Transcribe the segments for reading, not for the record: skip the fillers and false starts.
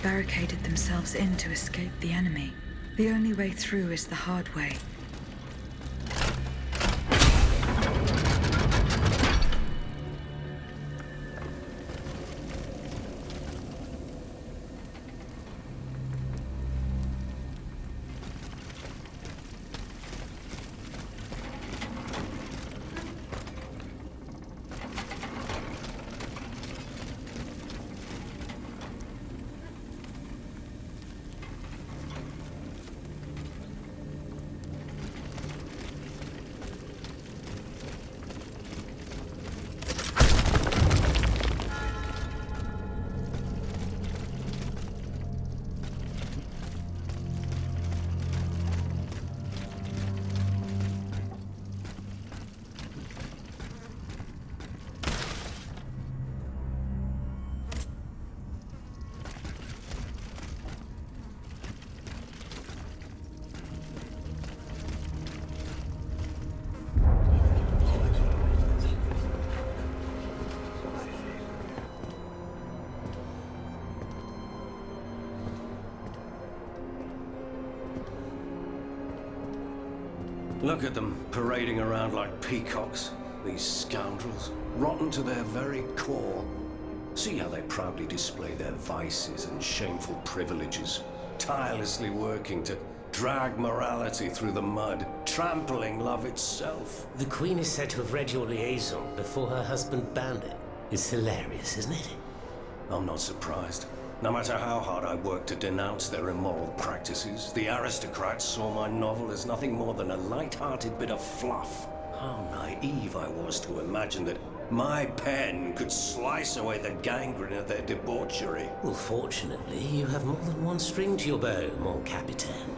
barricaded themselves in to escape the enemy. The only way through is the hard way. Look at them, parading around like peacocks. These scoundrels, rotten to their very core. See how they proudly display their vices and shameful privileges, tirelessly working to drag morality through the mud, trampling love itself. The Queen is said to have read your liaison before her husband banned it. It's hilarious, isn't it? I'm not surprised. No matter how hard I worked to denounce their immoral practices, the aristocrats saw my novel as nothing more than a light-hearted bit of fluff. How naive I was to imagine that my pen could slice away the gangrene of their debauchery. Well, fortunately, you have more than one string to your bow, mon capitaine.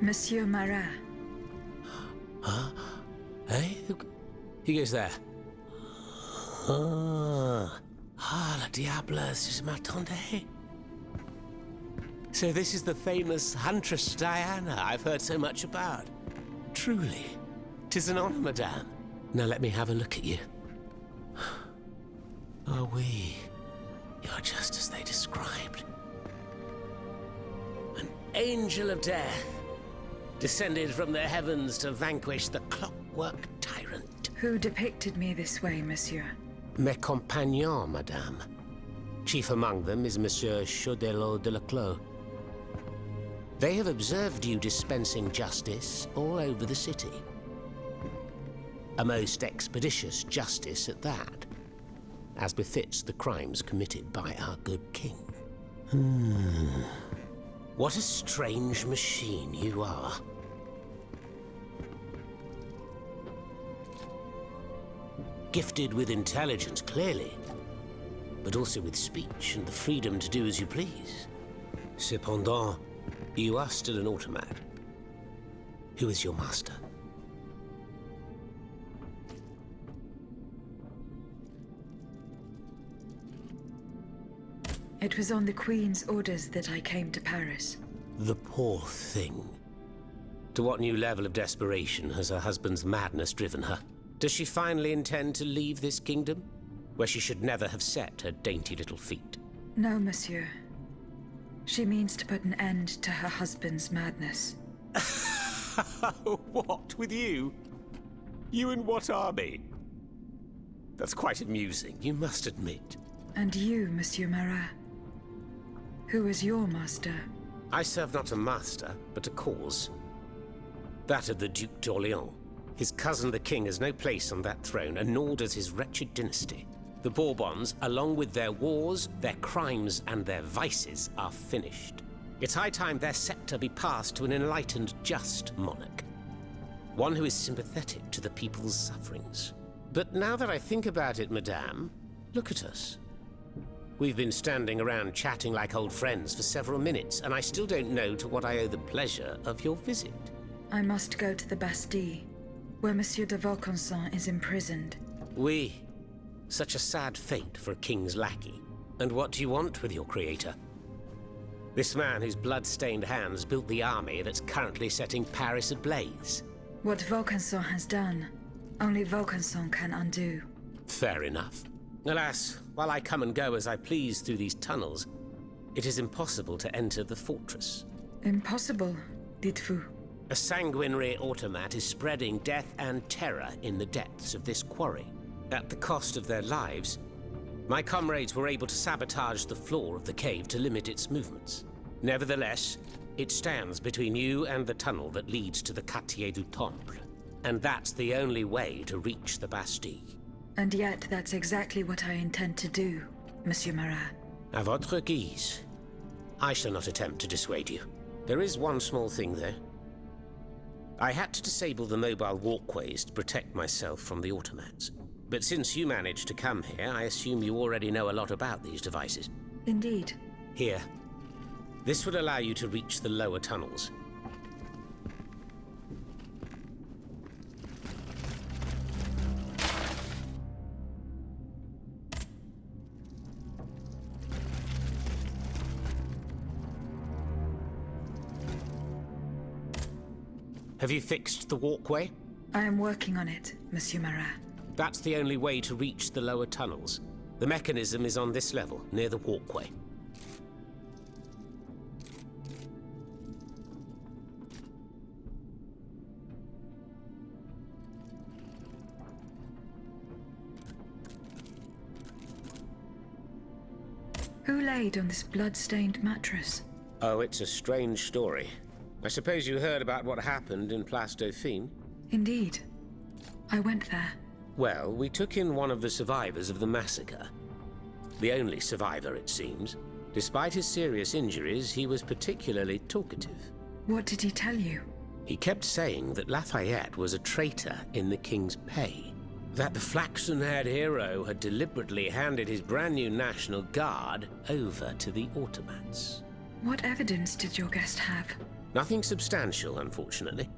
Monsieur Marat. Huh? Hey? Who goes there? Ah, la diableuse, je m'attendais. So this is the famous Huntress Diana I've heard so much about. Truly, 'tis an honor, madame. Now let me have a look at you. Oh, oui. You're just as they described. An angel of death, descended from the heavens to vanquish the clockwork tyrant. Who depicted me this way, monsieur? Mes compagnons, madame. Chief among them is Monsieur Chaudelot de Leclos. They have observed you dispensing justice all over the city. A most expeditious justice at that, as befits the crimes committed by our good king. What a strange machine you are. Gifted with intelligence, clearly, but also with speech and the freedom to do as you please. Cependant, you are still an automat. Who is your master? It was on the Queen's orders that I came to Paris. The poor thing. To what new level of desperation has her husband's madness driven her? Does she finally intend to leave this kingdom, where she should never have set her dainty little feet? No, monsieur. She means to put an end to her husband's madness. What, with you? You in what army? That's quite amusing, you must admit. And you, Monsieur Marat? Who is your master? I serve not a master, but a cause. That of the Duc d'Orléans. His cousin the king has no place on that throne, and nor does his wretched dynasty. The Bourbons, along with their wars, their crimes, and their vices, are finished. It's high time their scepter be passed to an enlightened, just monarch. One who is sympathetic to the people's sufferings. But now that I think about it, madame, look at us. We've been standing around chatting like old friends for several minutes, and I still don't know to what I owe the pleasure of your visit. I must go to the Bastille, where Monsieur de Vaucanson is imprisoned. Oui. Such a sad fate for a king's lackey. And what do you want with your creator? This man whose blood-stained hands built the army that's currently setting Paris ablaze. What Vaucanson has done, only Vaucanson can undo. Fair enough. Alas, while I come and go as I please through these tunnels, it is impossible to enter the fortress. Impossible, dites-vous? A sanguinary automat is spreading death and terror in the depths of this quarry. At the cost of their lives, my comrades were able to sabotage the floor of the cave to limit its movements. Nevertheless, it stands between you and the tunnel that leads to the Quartier du Temple. And that's the only way to reach the Bastille. And yet that's exactly what I intend to do, Monsieur Marat. À votre guise. I shall not attempt to dissuade you. There is one small thing, though. I had to disable the mobile walkways to protect myself from the automats. But since you managed to come here, I assume you already know a lot about these devices. Indeed. Here. This would allow you to reach the lower tunnels. Have you fixed the walkway? I am working on it, Monsieur Marat. That's the only way to reach the lower tunnels. The mechanism is on this level, near the walkway. Who laid on this blood-stained mattress? Oh, it's a strange story. I suppose you heard about what happened in Place Dauphine? Indeed. I went there. Well, we took in one of the survivors of the massacre. The only survivor, it seems. Despite his serious injuries, he was particularly talkative. What did he tell you? He kept saying that Lafayette was a traitor in the king's pay. That the flaxen-haired hero had deliberately handed his brand new National Guard over to the automats. What evidence did your guest have? Nothing substantial, unfortunately.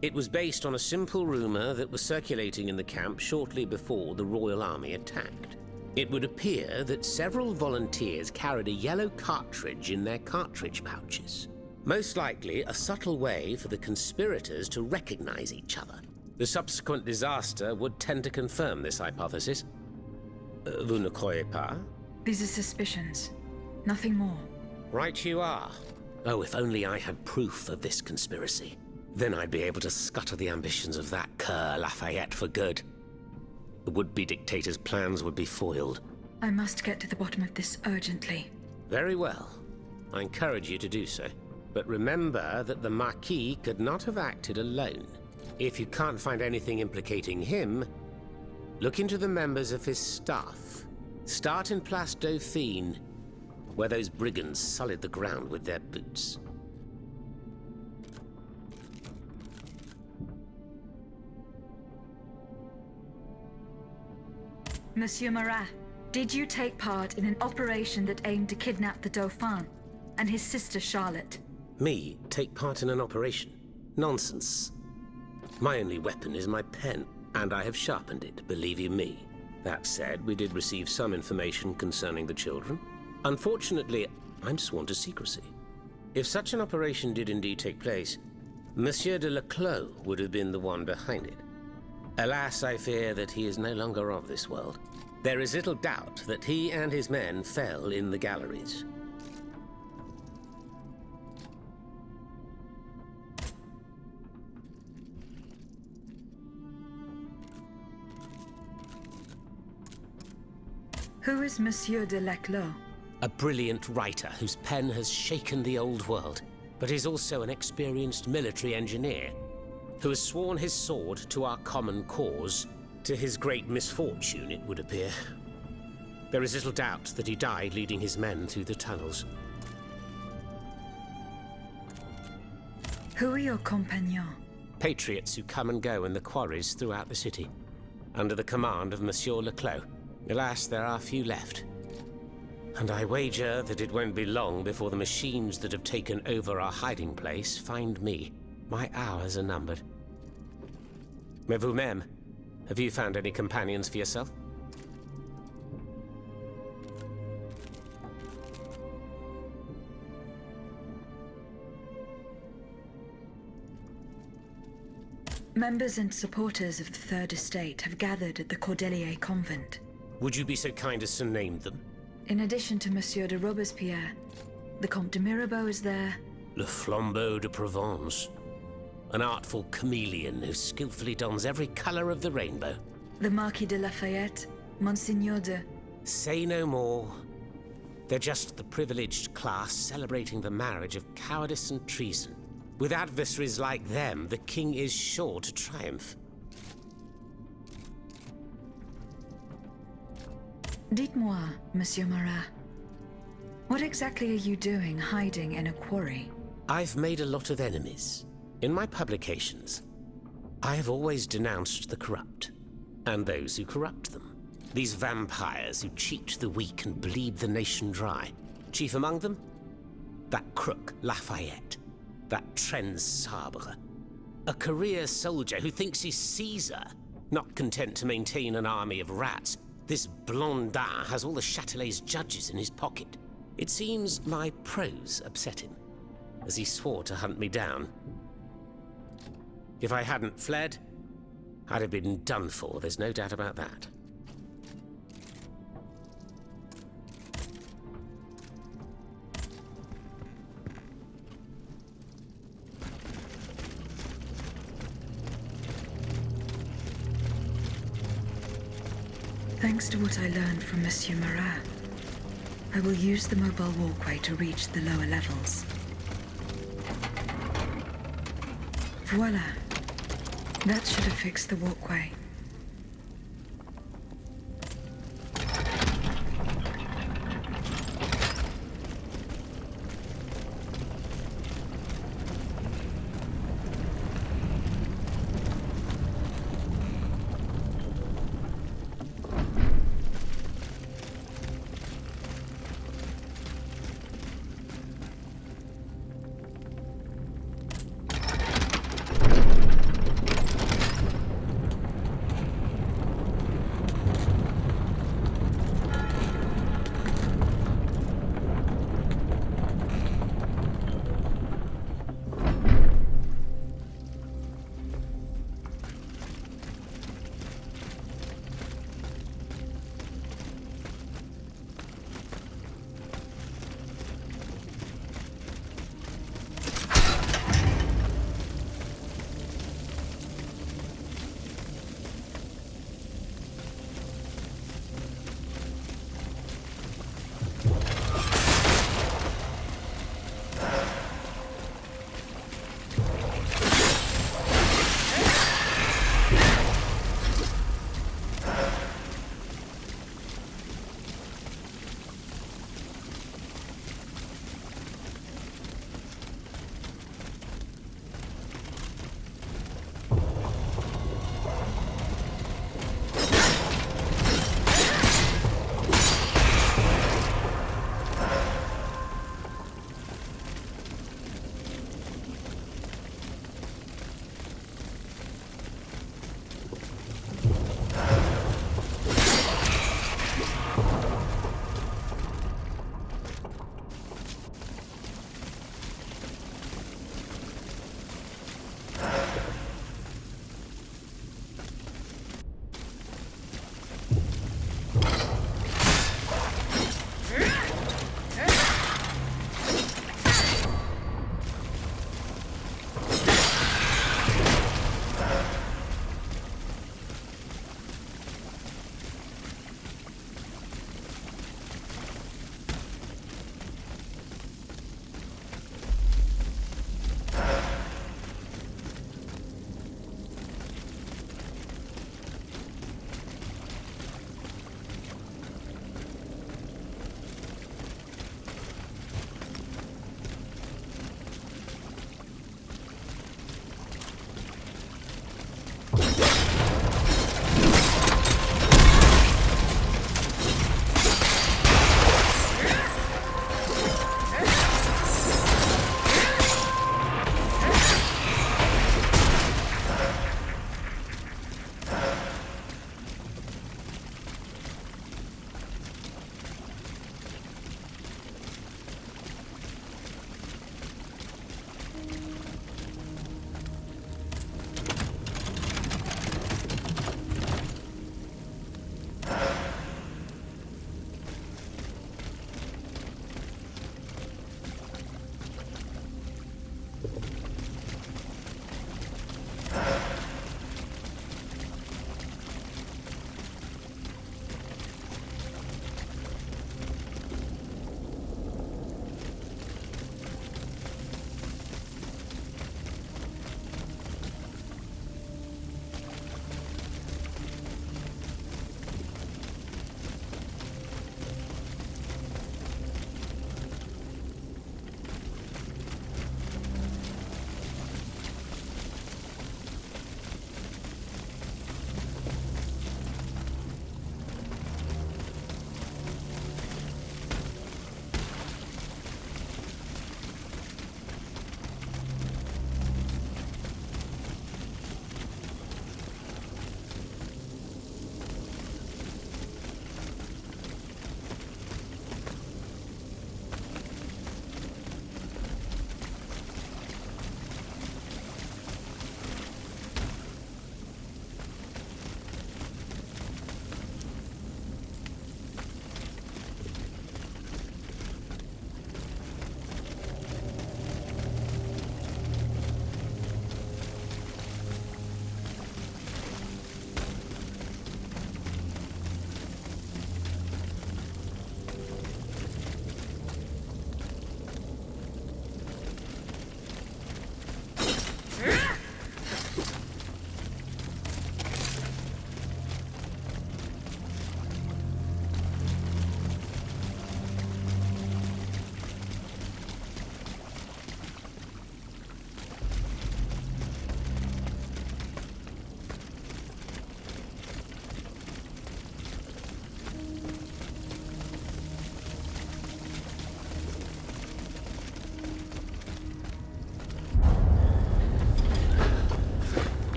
It was based on a simple rumor that was circulating in the camp shortly before the Royal Army attacked. It would appear that several volunteers carried a yellow cartridge in their cartridge pouches. Most likely a subtle way for the conspirators to recognize each other. The subsequent disaster would tend to confirm this hypothesis. Vous ne croyez pas? These are suspicions. Nothing more. Right you are. Oh, if only I had proof of this conspiracy. Then I'd be able to scutter the ambitions of that cur Lafayette for good. The would-be dictator's plans would be foiled. I must get to the bottom of this urgently. Very well. I encourage you to do so. But remember that the Marquis could not have acted alone. If you can't find anything implicating him, look into the members of his staff. Start in Place Dauphine, where those brigands sullied the ground with their boots. Monsieur Marat, did you take part in an operation that aimed to kidnap the Dauphin and his sister Charlotte? Me take part in an operation? Nonsense. My only weapon is my pen, and I have sharpened it, believe you me. That said, we did receive some information concerning the children. Unfortunately, I'm sworn to secrecy. If such an operation did indeed take place, Monsieur de Leclos would have been the one behind it. Alas, I fear that he is no longer of this world. There is little doubt that he and his men fell in the galleries. Who is Monsieur de Leclos? A brilliant writer whose pen has shaken the old world, but is also an experienced military engineer who has sworn his sword to our common cause, to his great misfortune, it would appear. There is little doubt that he died leading his men through the tunnels. Who are your compagnons? Patriots who come and go in the quarries throughout the city, under the command of Monsieur Leclos. Alas, there are few left. And I wager that it won't be long before the machines that have taken over our hiding place find me. My hours are numbered. Mais vous-même, have you found any companions for yourself? Members and supporters of the Third Estate have gathered at the Cordelier Convent. Would you be so kind as to name them? In addition to Monsieur de Robespierre, the Comte de Mirabeau is there. Le Flambeau de Provence. An artful chameleon who skillfully dons every colour of the rainbow. The Marquis de Lafayette, Monsignor de... Say no more. They're just the privileged class celebrating the marriage of cowardice and treason. With adversaries like them, the king is sure to triumph. Dites-moi, Monsieur Marat, what exactly are you doing hiding in a quarry? I've made a lot of enemies. In my publications, I have always denounced the corrupt, and those who corrupt them. These vampires who cheat the weak and bleed the nation dry. Chief among them, that crook Lafayette, that Trenz Sabre. A career soldier who thinks he's Caesar, not content to maintain an army of rats. This Blondin has all the Châtelet's judges in his pocket. It seems my prose upset him, as he swore to hunt me down. If I hadn't fled, I'd have been done for, there's no doubt about that. Thanks to what I learned from Monsieur Marat, I will use the mobile walkway to reach the lower levels. Voila. That should have fixed the walkway.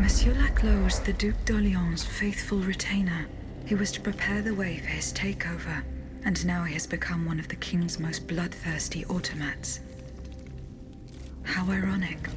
Monsieur Laclos was the Duc d'Orléans' faithful retainer. He was to prepare the way for his takeover, and now he has become one of the king's most bloodthirsty automats. How ironic.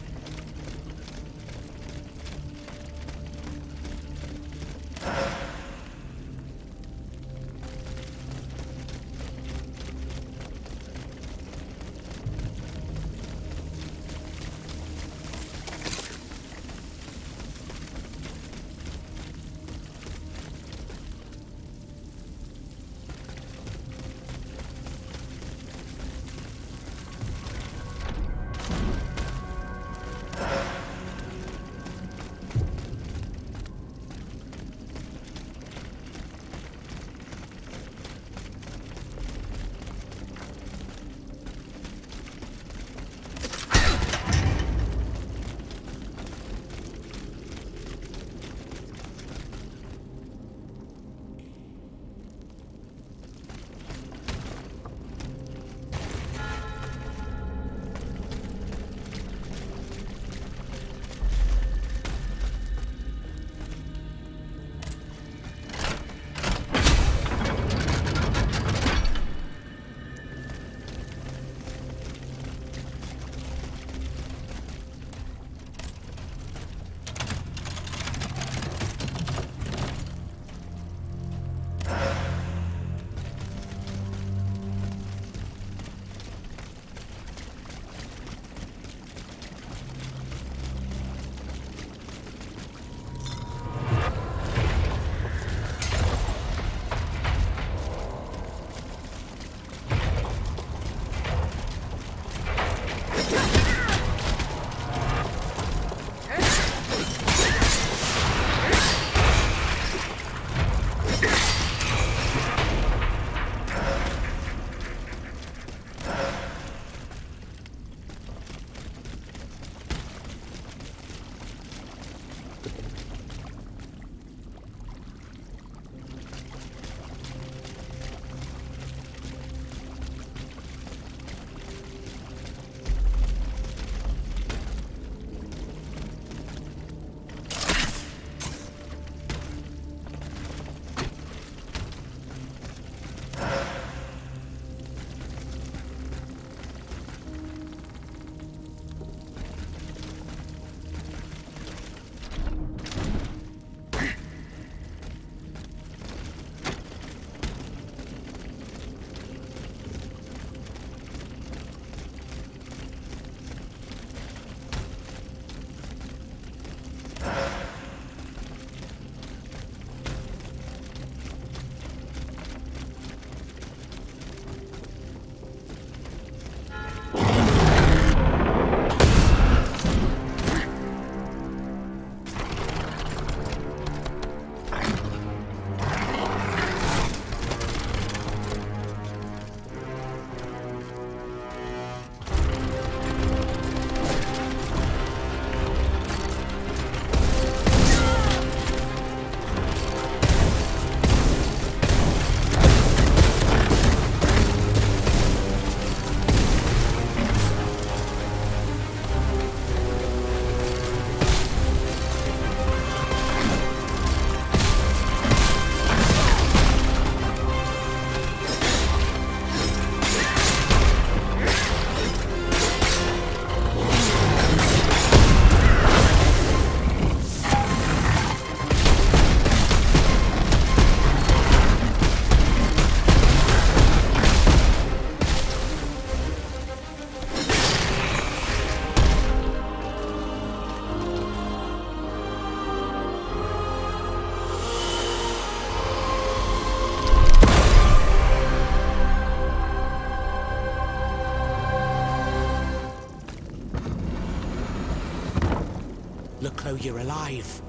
Leclos, you're alive.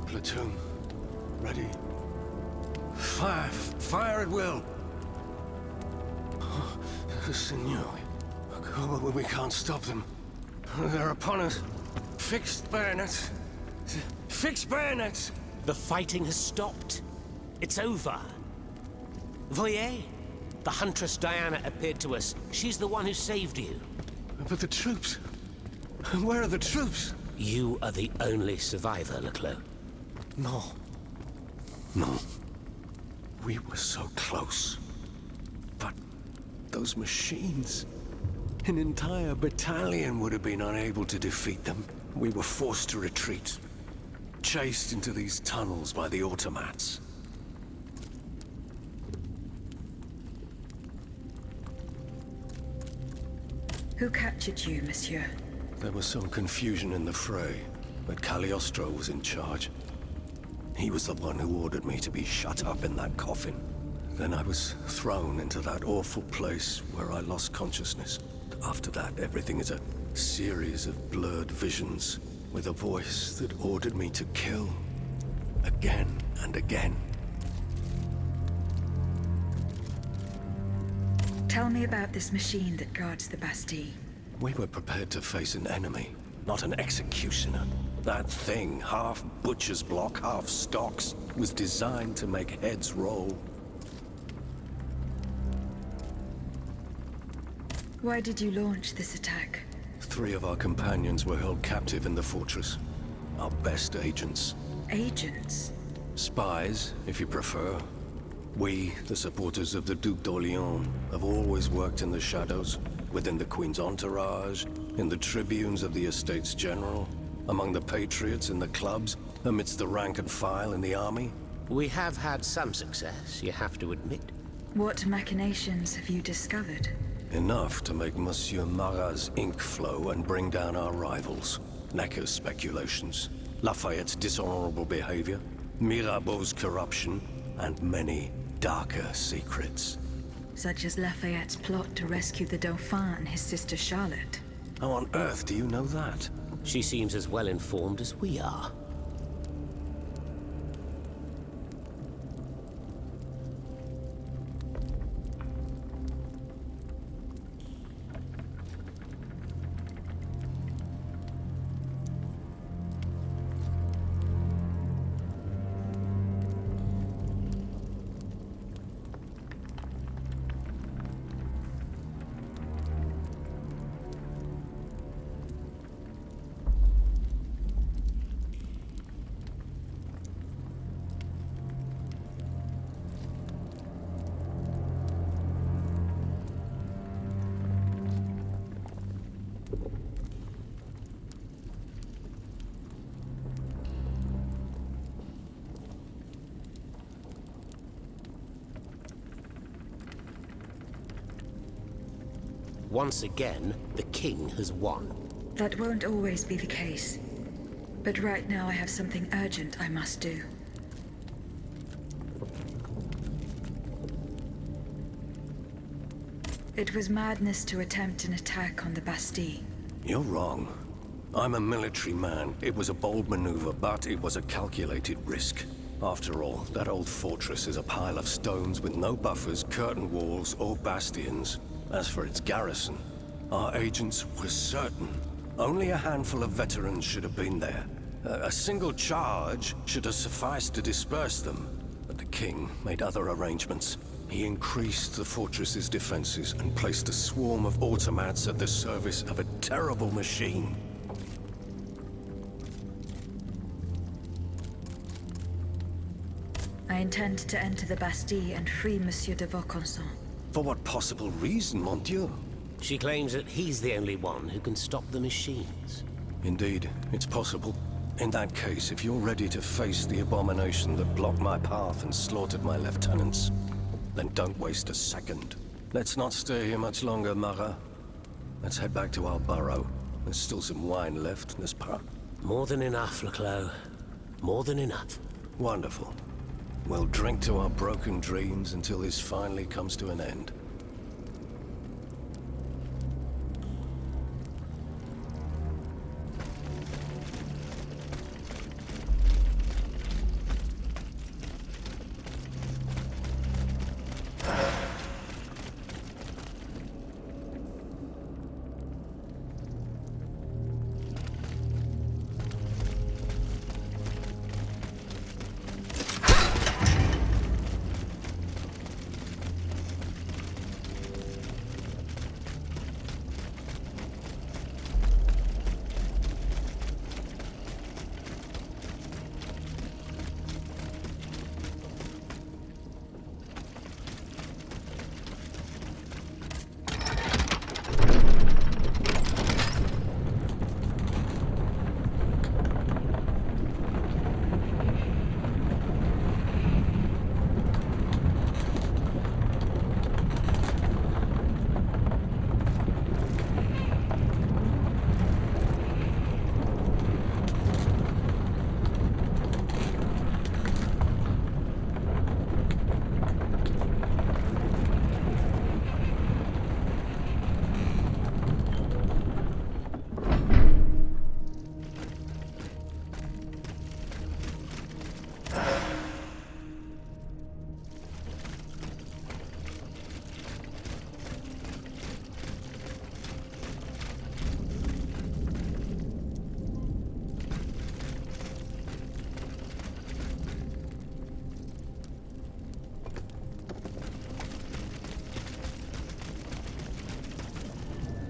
Platoon. Ready. Fire! Fire at will! Oh, Senor. We can't stop them. They're upon us. Fixed bayonets. Fixed bayonets! The fighting has stopped. It's over. Voyez? The Huntress Diana appeared to us. She's the one who saved you. But the troops... Where are the troops? You are the only survivor, Leclos. No. No. We were so close. But those machines... An entire battalion would have been unable to defeat them. We were forced to retreat. Chased into these tunnels by the automats. Who captured you, monsieur? There was some confusion in the fray, but Cagliostro was in charge. He was the one who ordered me to be shut up in that coffin. Then I was thrown into that awful place where I lost consciousness. After that, everything is a series of blurred visions, with a voice that ordered me to kill, again and again. Tell me about this machine that guards the Bastille. We were prepared to face an enemy, not an executioner. That thing, half butcher's block, half stocks, was designed to make heads roll. Why did you launch this attack? 3 of our companions were held captive in the fortress. Our best agents. Agents? Spies, if you prefer. We, the supporters of the Duc d'Orléans, have always worked in the shadows, within the Queen's entourage, in the tribunes of the Estates General, among the patriots in the clubs, amidst the rank and file in the army. We have had some success, you have to admit. What machinations have you discovered? Enough to make Monsieur Marat's ink flow and bring down our rivals. Necker's speculations, Lafayette's dishonorable behavior, Mirabeau's corruption, and many darker secrets. Such as Lafayette's plot to rescue the Dauphin and his sister Charlotte. How on earth do you know that? She seems as well informed as we are. Once again, the king has won. That won't always be the case. But right now I have something urgent I must do. It was madness to attempt an attack on the Bastille. You're wrong. I'm a military man. It was a bold maneuver, but it was a calculated risk. After all, that old fortress is a pile of stones with no buffers, curtain walls, or bastions. As for its garrison, our agents were certain. Only a handful of veterans should have been there. A single charge should have sufficed to disperse them. But the king made other arrangements. He increased the fortress's defenses and placed a swarm of automats at the service of a terrible machine. I intend to enter the Bastille and free Monsieur de Vaucanson. For what possible reason, mon Dieu? She claims that he's the only one who can stop the machines. Indeed, it's possible. In that case, if you're ready to face the abomination that blocked my path and slaughtered my lieutenants, then don't waste a second. Let's not stay here much longer, Marat. Let's head back to our burrow. There's still some wine left, n'est-ce pas? More than enough, Leclos. More than enough. Wonderful. We'll drink to our broken dreams until this finally comes to an end.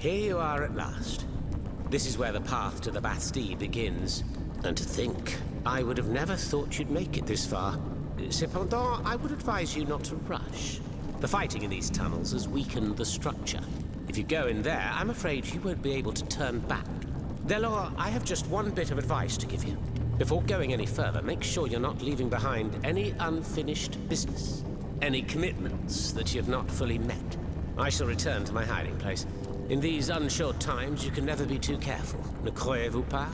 Here you are at last. This is where the path to the Bastille begins. And to think, I would have never thought you'd make it this far. Cependant, I would advise you not to rush. The fighting in these tunnels has weakened the structure. If you go in there, I'm afraid you won't be able to turn back. Delors, I have just one bit of advice to give you. Before going any further, make sure you're not leaving behind any unfinished business. Any commitments that you have not fully met. I shall return to my hiding place. In these unsure times, you can never be too careful. Ne croyez-vous pas?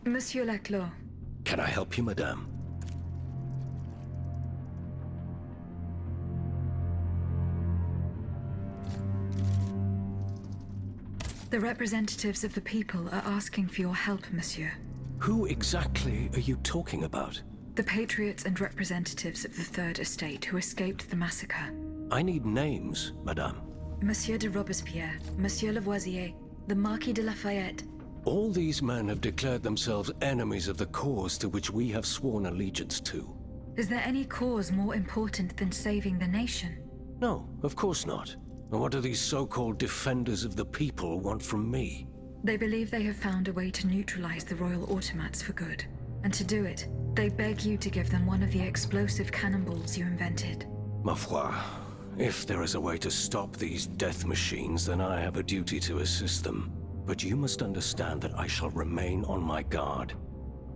Monsieur Laclos. Can I help you, madame? The representatives of the people are asking for your help, monsieur. Who exactly are you talking about? The patriots and representatives of the Third Estate who escaped the massacre. I need names, madame. Monsieur de Robespierre, Monsieur Lavoisier, the Marquis de Lafayette. All these men have declared themselves enemies of the cause to which we have sworn allegiance to. Is there any cause more important than saving the nation? No, of course not. And what do these so-called defenders of the people want from me? They believe they have found a way to neutralize the royal automats for good. And to do it, they beg you to give them one of the explosive cannonballs you invented. Ma foi, If there is a way to stop these death machines, then I have a duty to assist them. But you must understand that I shall remain on my guard.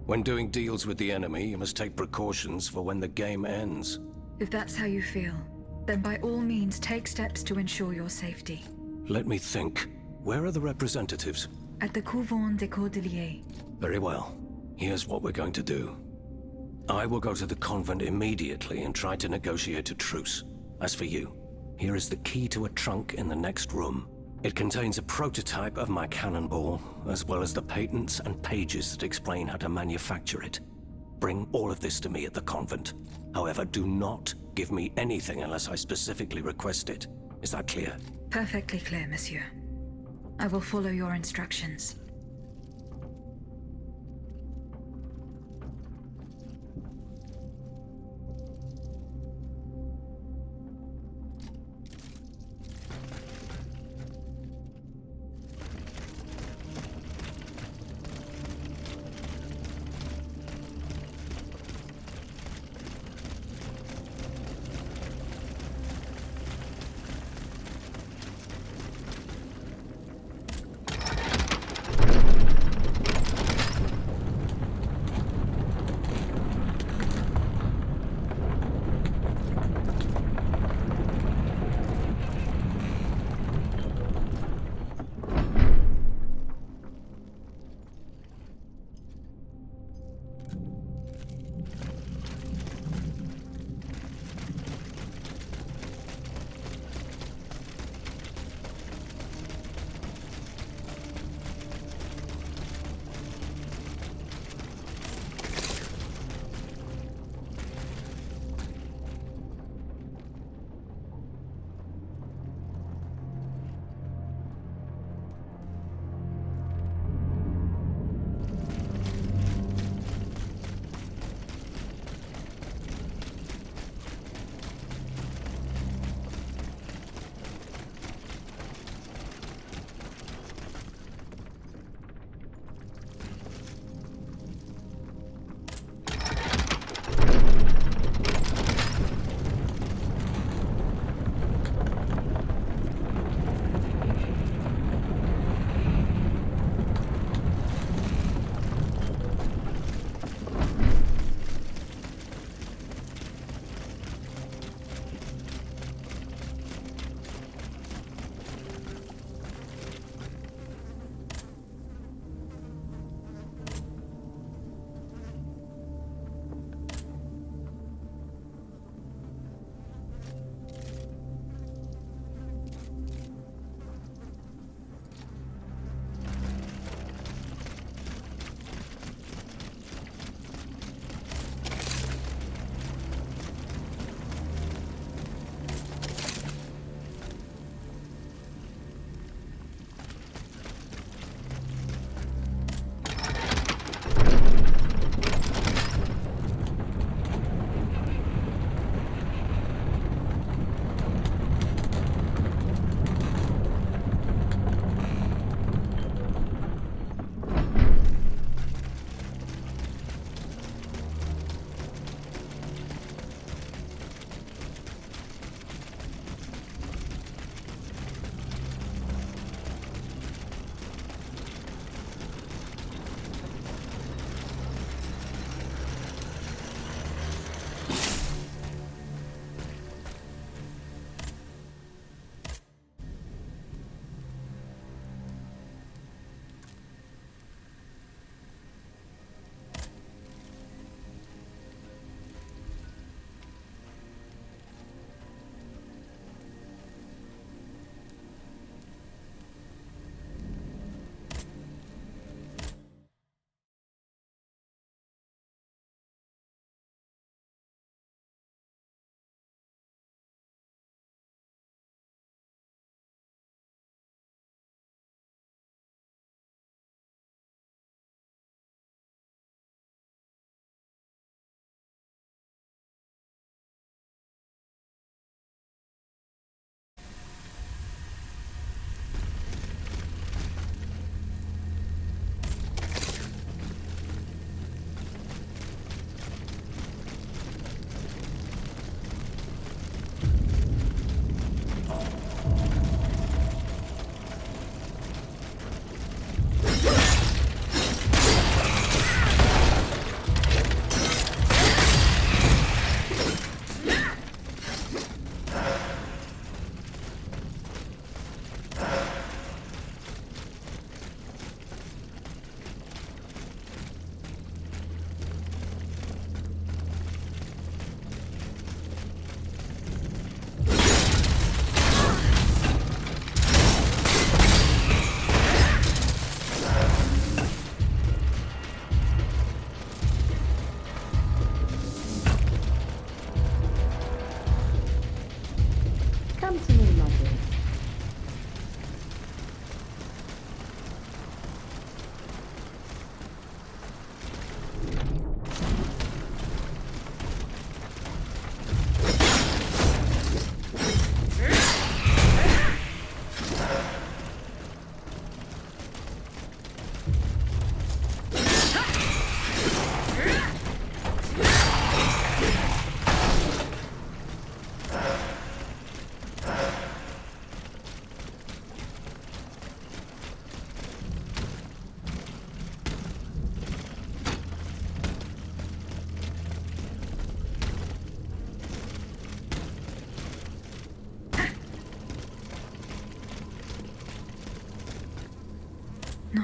When doing deals with the enemy, you must take precautions for when the game ends. If that's how you feel, then by all means take steps to ensure your safety. Let me think. Where are the representatives? At the Couvent des Cordeliers. Very well. Here's what we're going to do. I will go to the convent immediately and try to negotiate a truce. As for you, here is the key to a trunk in the next room. It contains a prototype of my cannonball, as well as the patents and pages that explain how to manufacture it. Bring all of this to me at the convent. However, do not give me anything unless I specifically request it. Is that clear? Perfectly clear, monsieur. I will follow your instructions.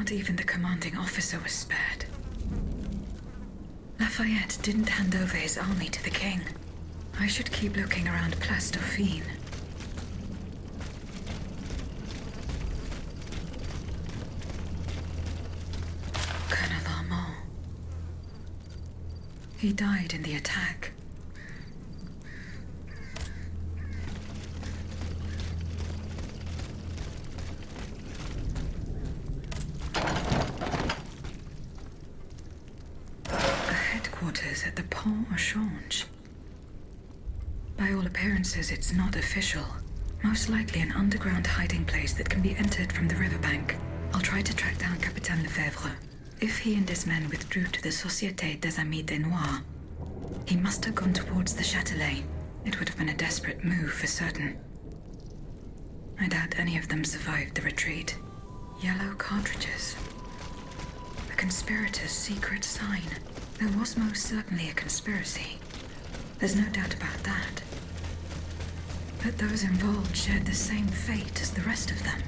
Not even the commanding officer was spared. Lafayette didn't hand over his army to the king. I should keep looking around Place Dauphine. Colonel Armand. He died in the attack. Headquarters at the Pont au Change. By all appearances, it's not official. Most likely an underground hiding place that can be entered from the riverbank. I'll try to track down Capitaine Lefebvre. If he and his men withdrew to the Société des Amis des Noirs, he must have gone towards the Châtelet. It would have been a desperate move for certain. I doubt any of them survived the retreat. Yellow cartridges. A conspirator's secret sign. There was most certainly a conspiracy. There's no doubt about that. But those involved shared the same fate as the rest of them.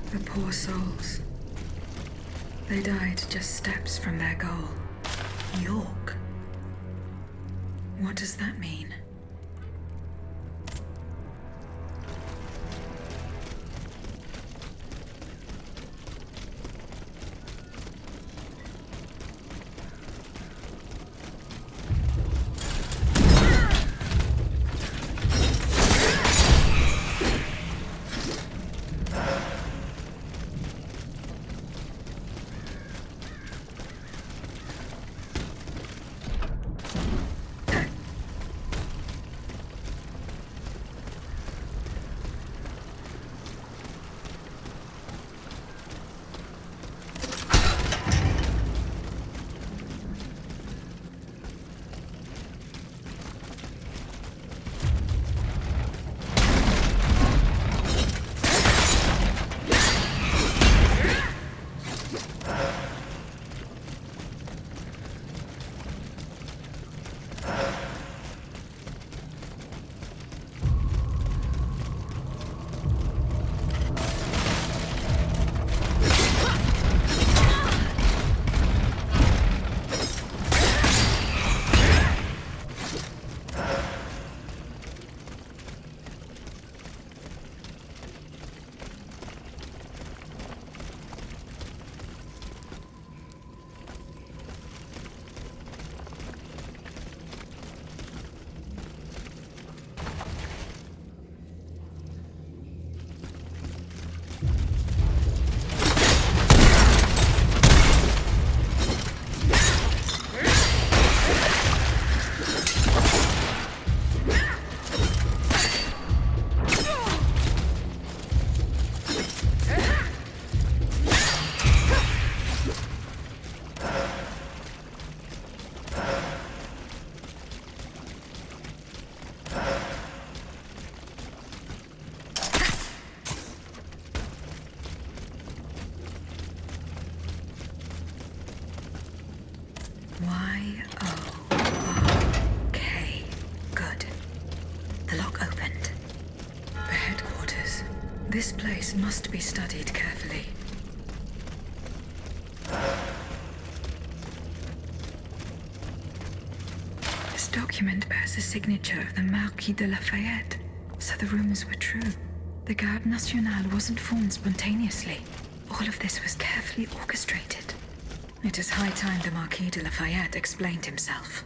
The poor souls. They died just steps from their goal. York. What does that mean? This place must be studied carefully. This document bears the signature of the Marquis de Lafayette, so the rumors were true. The Garde Nationale wasn't formed spontaneously. All of this was carefully orchestrated. It is high time the Marquis de Lafayette explained himself.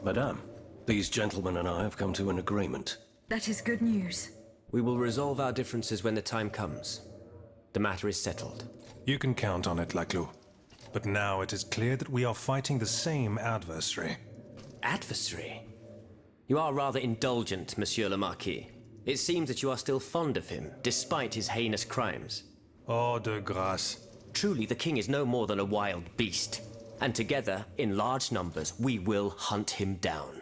Madame, these gentlemen and I have come to an agreement. That is good news. We will resolve our differences when the time comes. The matter is settled. You can count on it, Laclos. But now it is clear that we are fighting the same adversary. Adversary? You are rather indulgent, Monsieur le Marquis. It seems that you are still fond of him, despite his heinous crimes. Oh, de grâce. Truly, the king is no more than a wild beast. And together, in large numbers, we will hunt him down.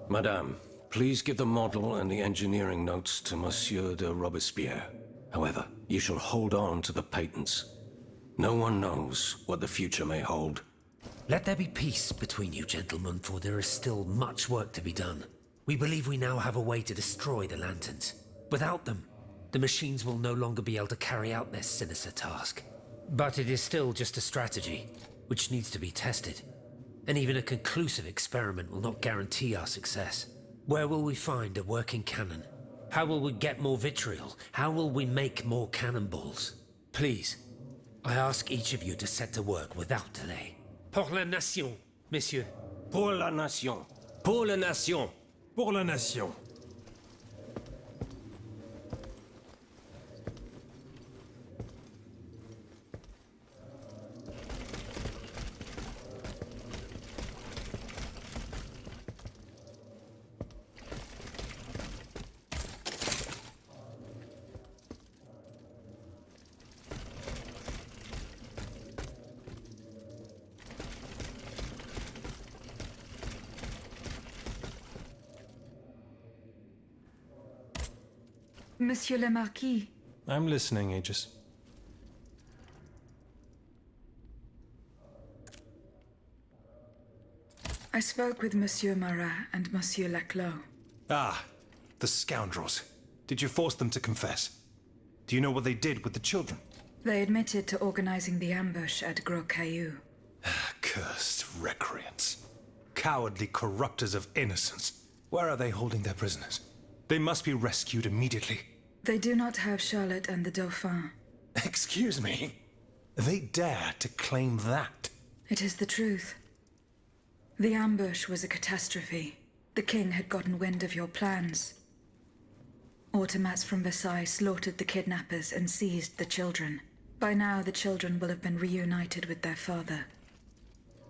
Madame, please give the model and the engineering notes to Monsieur de Robespierre. However, you shall hold on to the patents. No one knows what the future may hold. Let there be peace between you gentlemen, for there is still much work to be done. We believe we now have a way to destroy the lanterns. Without them, the machines will no longer be able to carry out their sinister task. But it is still just a strategy, which needs to be tested. And even a conclusive experiment will not guarantee our success. Where will we find a working cannon? How will we get more vitriol? How will we make more cannonballs? Please, I ask each of you to set to work without delay. Pour la nation, messieurs. Pour la nation. Pour la nation! Pour la nation. Monsieur le Marquis. I'm listening, Aegis. I spoke with Monsieur Marat and Monsieur Laclos. Ah, the scoundrels. Did you force them to confess? Do you know what they did with the children? They admitted to organizing the ambush at Gros Caillou. Cursed recreants. Cowardly corrupters of innocence. Where are they holding their prisoners? They must be rescued immediately. They do not have Charlotte and the Dauphin. Excuse me? They dare to claim that? It is the truth. The ambush was a catastrophe. The king had gotten wind of your plans. Automats from Versailles slaughtered the kidnappers and seized the children. By now, the children will have been reunited with their father.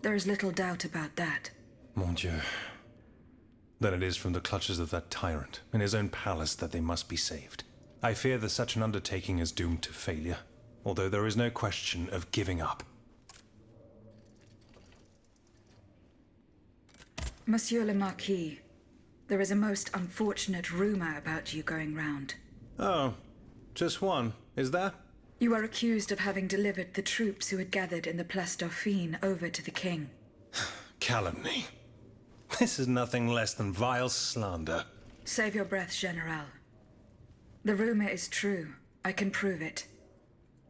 There is little doubt about that. Mon Dieu. Then it is from the clutches of that tyrant in his own palace that they must be saved. I fear that such an undertaking is doomed to failure, although there is no question of giving up. Monsieur le Marquis, there is a most unfortunate rumor about you going round. Oh, just one, is there? You are accused of having delivered the troops who had gathered in the Place Dauphine over to the king. Calumny. This is nothing less than vile slander. Save your breath, General. The rumor is true. I can prove it.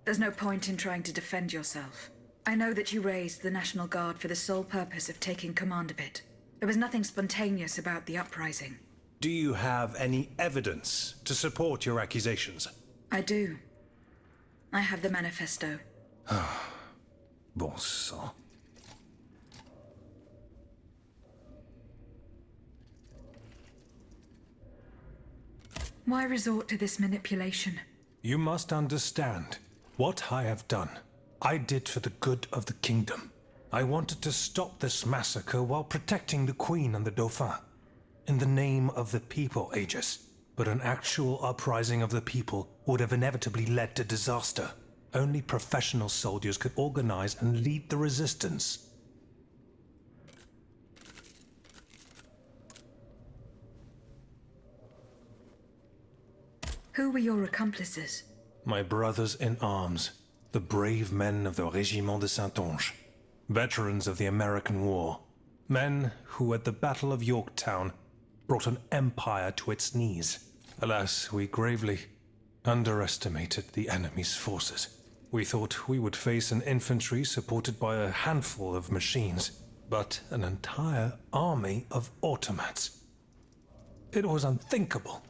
There's no point in trying to defend yourself. I know that you raised the National Guard for the sole purpose of taking command of it. There was nothing spontaneous about the uprising. Do you have any evidence to support your accusations? I do. I have the manifesto. Bon sang. Why resort to this manipulation? You must understand what I have done. I did for the good of the kingdom. I wanted to stop this massacre while protecting the Queen and the Dauphin. In the name of the people, Aegis. But an actual uprising of the people would have inevitably led to disaster. Only professional soldiers could organize and lead the resistance. Who were your accomplices? My brothers in arms, the brave men of the Régiment de Saintonge, veterans of the American War, men who at the Battle of Yorktown brought an empire to its knees. Alas, we gravely underestimated the enemy's forces. We thought we would face an infantry supported by a handful of machines, but an entire army of automats. It was unthinkable.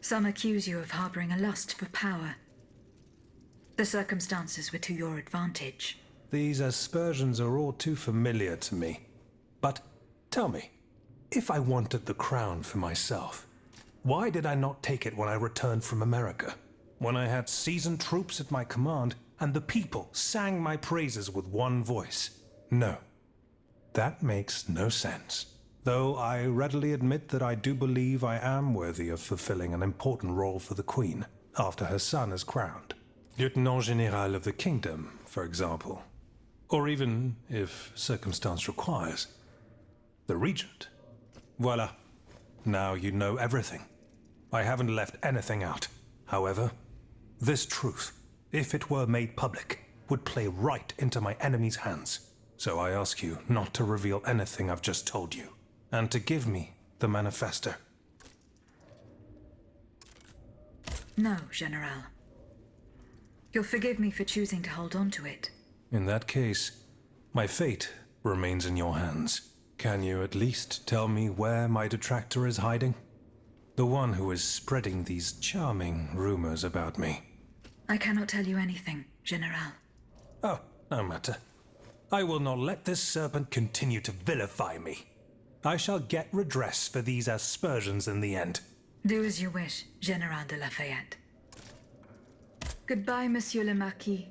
Some accuse you of harboring a lust for power. The circumstances were to your advantage. These aspersions are all too familiar to me. But tell me, if I wanted the crown for myself, why did I not take it when I returned from America? When I had seasoned troops at my command and the people sang my praises with one voice? No, that makes no sense. Though I readily admit that I do believe I am worthy of fulfilling an important role for the Queen after her son is crowned. Lieutenant General of the Kingdom, for example. Or even, if circumstance requires, the Regent. Voila. Now you know everything. I haven't left anything out. However, this truth, if it were made public, would play right into my enemy's hands. So I ask you not to reveal anything I've just told you, and to give me the manifesto. No, General. You'll forgive me for choosing to hold on to it. In that case, my fate remains in your hands. Can you at least tell me where my detractor is hiding? The one who is spreading these charming rumors about me. I cannot tell you anything, General. Oh, no matter. I will not let this serpent continue to vilify me. I shall get redress for these aspersions in the end. Do as you wish, General de Lafayette. Goodbye, Monsieur le Marquis.